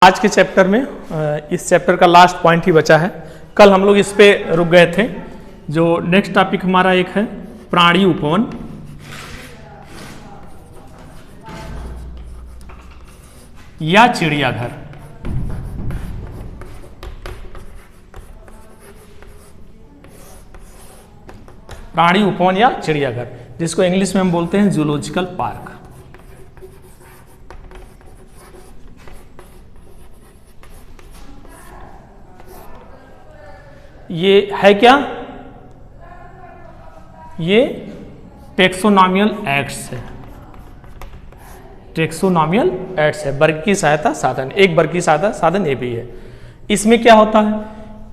आज के चैप्टर में इस चैप्टर का लास्ट पॉइंट ही बचा है। कल हम लोग इस पे रुक गए थे। जो नेक्स्ट टॉपिक हमारा एक है प्राणी उपवन। या चिड़ियाघर। प्राणी उपवन या चिड़ियाघर, जिसको इंग्लिश में हम बोलते हैं जूलॉजिकल पार्क। ये है क्या? ये टेक्सोनॉमियल एक्ट्स है। टेक्सोनॉमियल एक्ट्स है, वर्ग की सहायता साधन। एक वर्ग की सहायता साधन ये भी है। इसमें क्या होता है?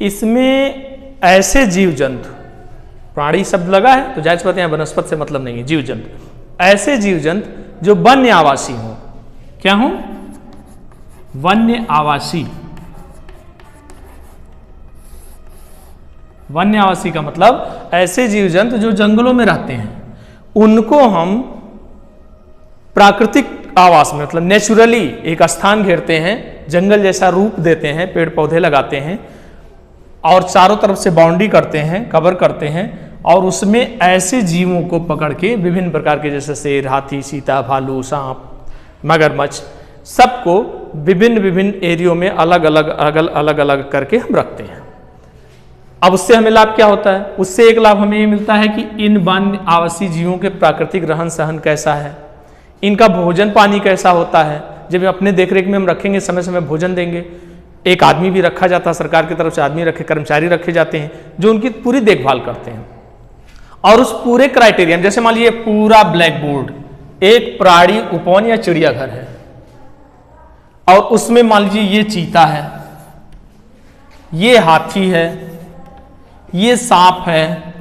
इसमें ऐसे जीव जंतु, प्राणी शब्द लगा है तो जायज बात है, वनस्पति से मतलब नहीं है, जीव जंतु, ऐसे जीव जंतु जो वन्य आवासी हों। क्या हों? वन्य आवासी। वन्य आवासी का मतलब ऐसे जीव जंतु जो जंगलों में रहते हैं, उनको हम प्राकृतिक आवास में, मतलब नेचुरली एक स्थान घेरते हैं, जंगल जैसा रूप देते हैं, पेड़ पौधे लगाते हैं और चारों तरफ से बाउंड्री करते हैं, कवर करते हैं, और उसमें ऐसे जीवों को पकड़ के विभिन्न प्रकार के, जैसे शेर, हाथी, चीता, भालू, सांप, मगरमच्छ, सबको विभिन्न विभिन्न एरियो में अलग अलग करके हम रखते हैं। अब उससे हमें लाभ क्या होता है? उससे एक लाभ हमें ये मिलता है कि इन वन्य आवासीय जीवों के प्राकृतिक रहन सहन कैसा है, इनका भोजन पानी कैसा होता है। जब अपने देखरेख में हम रखेंगे, समय समय भोजन देंगे, एक आदमी भी रखा जाता है, सरकार की तरफ से आदमी रखे, कर्मचारी रखे जाते हैं जो उनकी पूरी देखभाल करते हैं। और उस पूरे क्राइटेरिया, जैसे मान लीजिए पूरा ब्लैक बोर्ड एक प्राणी उपवन या चिड़ियाघर है, और उसमें मान लीजिए ये चीता है, ये हाथी है, ये सांप है,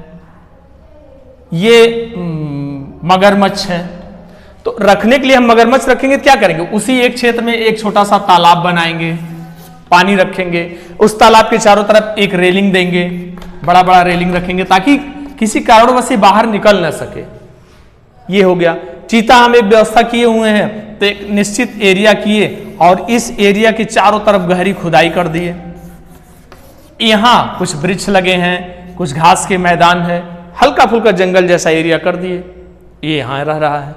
ये मगरमच्छ है। तो रखने के लिए हम मगरमच्छ रखेंगे तो क्या करेंगे? उसी एक क्षेत्र में एक छोटा सा तालाब बनाएंगे, पानी रखेंगे, उस तालाब के चारों तरफ एक रेलिंग देंगे, बड़ा बड़ा रेलिंग रखेंगे ताकि किसी कारणवश से बाहर निकल ना सके। ये हो गया। चीता हम एक व्यवस्था किए हुए हैं, तो एक निश्चित एरिया किए और इस एरिया के चारों तरफ गहरी खुदाई कर दिए, यहां कुछ वृक्ष लगे हैं, कुछ घास के मैदान है, हल्का फुल्का जंगल जैसा एरिया कर दिए, ये यहां रह रहा है।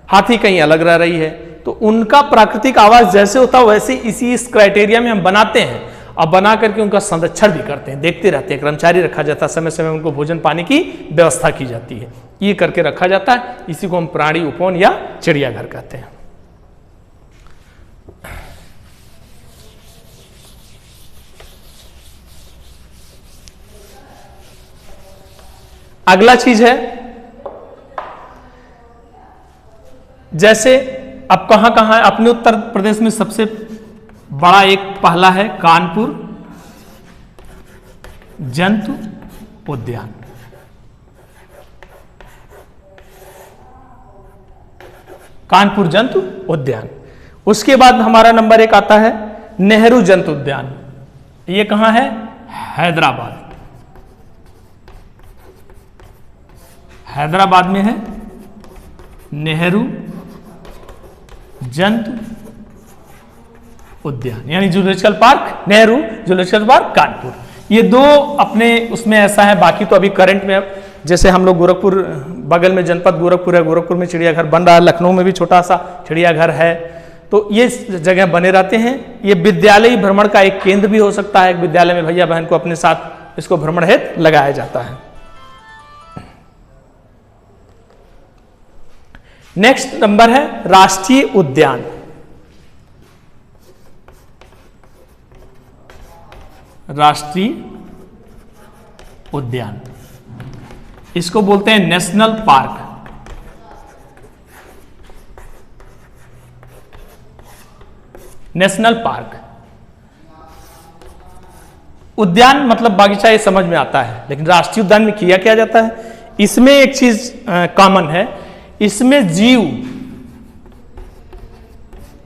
हाथी कहीं अलग रह रही है। तो उनका प्राकृतिक आवास जैसे होता है वैसे इसी इस क्राइटेरिया में हम बनाते हैं, और बना करके उनका संरक्षण भी करते हैं, देखते रहते हैं, कर्मचारी रखा जाता है, समय समय उनको भोजन पानी की व्यवस्था की जाती है, ये करके रखा जाता है। इसी को हम प्राणी उपवन या चिड़ियाघर कहते हैं। अगला चीज है, जैसे अब कहां कहां है अपने उत्तर प्रदेश में सबसे बड़ा एक पहला है कानपुर जंतु उद्यान। कानपुर जंतु उद्यान। उसके बाद हमारा नंबर एक आता है नेहरू जंतु उद्यान। ये कहां है? हैदराबाद। हैदराबाद में है नेहरू जंतु उद्यान, यानी zoological park Nehru, zoological park Kanpur. ये दो अपने उसमें ऐसा है। बाकी तो अभी करंट में, जैसे हम लोग गोरखपुर, बगल में जनपद गोरखपुर है, गोरखपुर में चिड़ियाघर बन रहा है, लखनऊ में भी छोटा सा चिड़ियाघर है, तो ये जगह बने रहते हैं। ये विद्यालयी भ्रमण का एक केंद्र भी हो सकता है। एक विद्यालय में भैया बहन को अपने साथ इसको भ्रमण हेतु लगाया जाता है। नेक्स्ट नंबर है राष्ट्रीय उद्यान। राष्ट्रीय उद्यान, इसको बोलते हैं नेशनल पार्क। नेशनल पार्क, उद्यान मतलब बागीचा, ये समझ में आता है, लेकिन राष्ट्रीय उद्यान में किया क्या जाता है? इसमें एक चीज कॉमन है, इसमें जीव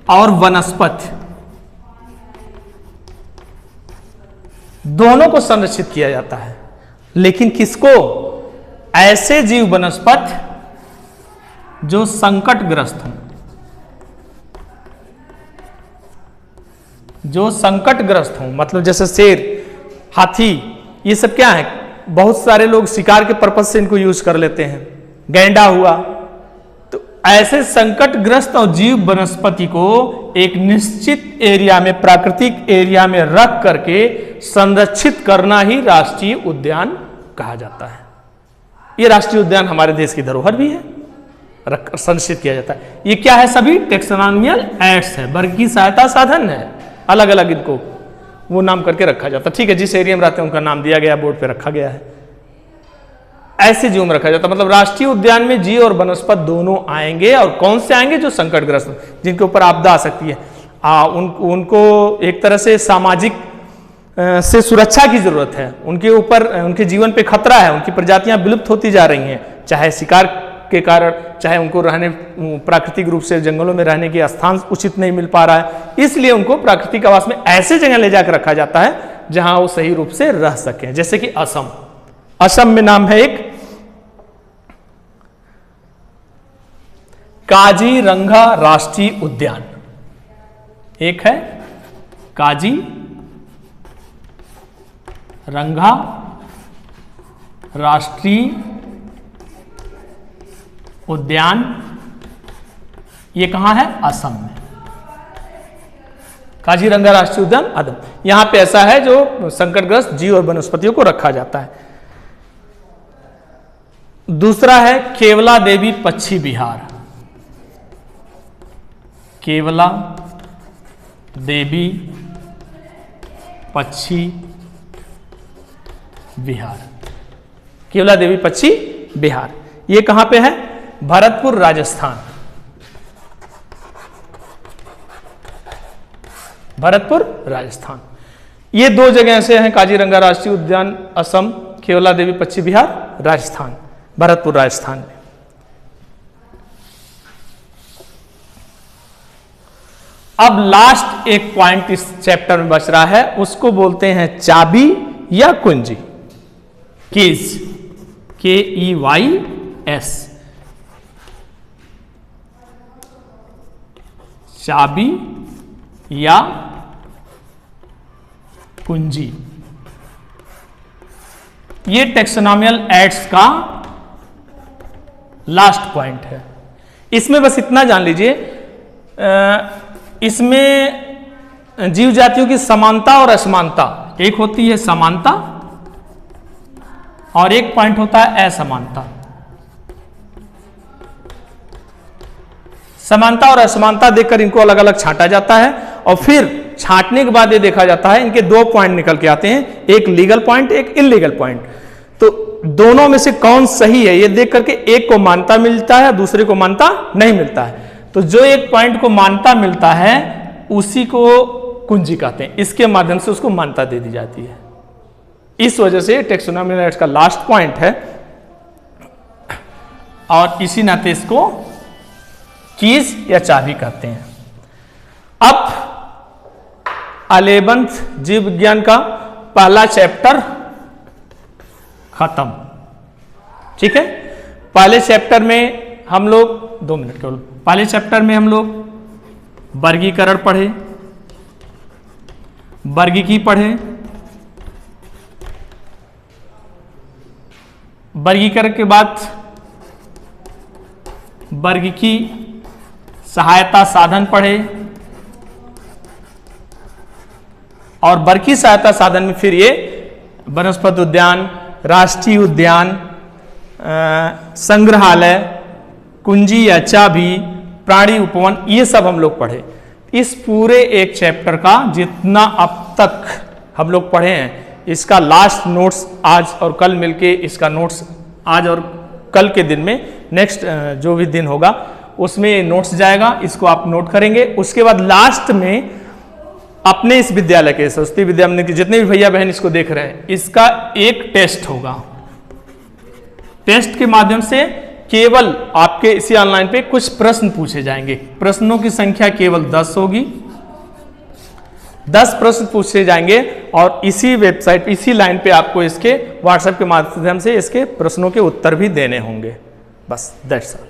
और वनस्पति दोनों को संरक्षित किया जाता है। लेकिन किसको? ऐसे जीव वनस्पति जो संकटग्रस्त हों, जो संकटग्रस्त हों, मतलब जैसे शेर, हाथी, ये सब क्या है, बहुत सारे लोग शिकार के पर्पज से इनको यूज कर लेते हैं, गैंडा हुआ। तो ऐसे संकटग्रस्त और जीव वनस्पति को एक निश्चित एरिया में, प्राकृतिक एरिया में रख करके संरक्षित करना ही राष्ट्रीय उद्यान कहा जाता है। ये राष्ट्रीय उद्यान हमारे देश की धरोहर भी है, संरक्षित किया जाता है। ये क्या है, सभी टेक्सोनॉमिकल एक्ट्स है, वर्गीय सहायता साधन है, अलग अलग इनको वो नाम करके रखा जाता है। ठीक है, जिस एरिया में रहते हैं उनका नाम दिया गया, बोर्ड पे रखा गया है, ऐसे जीव में रखा जाता है। मतलब राष्ट्रीय उद्यान में जीव और वनस्पत दोनों आएंगे, और कौन से आएंगे, जो संकटग्रस्त, जिनके ऊपर आपदा आ सकती है, उनको एक तरह से सामाजिक से सुरक्षा की जरूरत है, उनके ऊपर, उनके जीवन पे खतरा है, उनकी प्रजातियां विलुप्त होती जा रही हैं, चाहे शिकार के कारण, चाहे उनको रहने, प्राकृतिक रूप से जंगलों में रहने की स्थान उचित नहीं मिल पा रहा है, इसलिए उनको प्राकृतिक आवास में ऐसे जगह ले जाकर रखा जाता है जहां वो सही रूप से रह सके। जैसे कि असम, असम में नाम है एक काजीरंगा राष्ट्रीय उद्यान, एक है काजीरंगा राष्ट्रीय उद्यान। ये कहां है, असम में, काजीरंगा राष्ट्रीय उद्यान असम। यहां पे ऐसा है जो संकटग्रस्त जीव और वनस्पतियों को रखा जाता है। दूसरा है केवला देवी पक्षी विहार, केवला देवी पक्षी विहार, केवला देवी पक्षी विहार, ये कहां पे है, भरतपुर राजस्थान, भरतपुर राजस्थान। ये दो जगह ऐसे हैं, काजीरंगा राष्ट्रीय उद्यान असम, केवला देवी पक्षी विहार राजस्थान, भरतपुर राजस्थान में। अब लास्ट एक पॉइंट इस चैप्टर में बच रहा है, उसको बोलते हैं चाबी या कुंजी, कीज, KEYS, चाबी या कुंजी। ये टैक्सोनॉमिकल एक्ट्स का लास्ट पॉइंट है। इसमें बस इतना जान लीजिए, इसमें जीव जातियों की समानता और असमानता, एक होती है समानता और एक पॉइंट होता है असमानता। समानता और असमानता देखकर इनको अलग अलग छांटा जाता है, और फिर छांटने के बाद ये देखा जाता है, इनके दो पॉइंट निकल के आते हैं, एक लीगल पॉइंट, एक इलीगल पॉइंट। तो दोनों में से कौन सही है ये देख करके एक को मान्यता मिलता है, दूसरे को मान्यता नहीं मिलता है। तो जो एक पॉइंट को मान्यता मिलता है उसी को कुंजी कहते हैं, इसके माध्यम से उसको मान्यता दे दी जाती है। इस वजह से टैक्सोनॉमिकल एक्ट्स का लास्ट पॉइंट है, और इसी नाते इसको कीज या चाबी कहते हैं। अब 11th जीव विज्ञान का पहला चैप्टर खत्म, ठीक है। पहले चैप्टर में हम लोग 2 मिनट केवल, पहले चैप्टर में हम लोग वर्गीकरण पढ़े, वर्गीकी पढ़े, वर्गीकरण के बाद वर्गीकी सहायता साधन पढ़े, और वर्गीय सहायता साधन में फिर ये वनस्पति उद्यान, राष्ट्रीय उद्यान, संग्रहालय, कुंजी या चाबी, प्राणी उपवन, ये सब हम लोग पढ़े। इस पूरे एक चैप्टर का जितना अब तक हम लोग पढ़े हैं, इसका लास्ट नोट्स आज और कल मिलके, इसका नोट्स आज और कल के दिन में, नेक्स्ट जो भी दिन होगा उसमें ये नोट्स जाएगा, इसको आप नोट करेंगे। उसके बाद लास्ट में अपने इस विद्यालय के, सरस्वती विद्यालय के जितने भी भैया बहन इसको देख रहे हैं, इसका एक टेस्ट होगा। टेस्ट के माध्यम से केवल आपके इसी ऑनलाइन पे कुछ प्रश्न पूछे जाएंगे, प्रश्नों की संख्या केवल 10 होगी, 10 प्रश्न पूछे जाएंगे, और इसी वेबसाइट, इसी लाइन पे आपको इसके व्हाट्सएप के माध्यम से इसके प्रश्नों के उत्तर भी देने होंगे। बस दैट्स ऑल।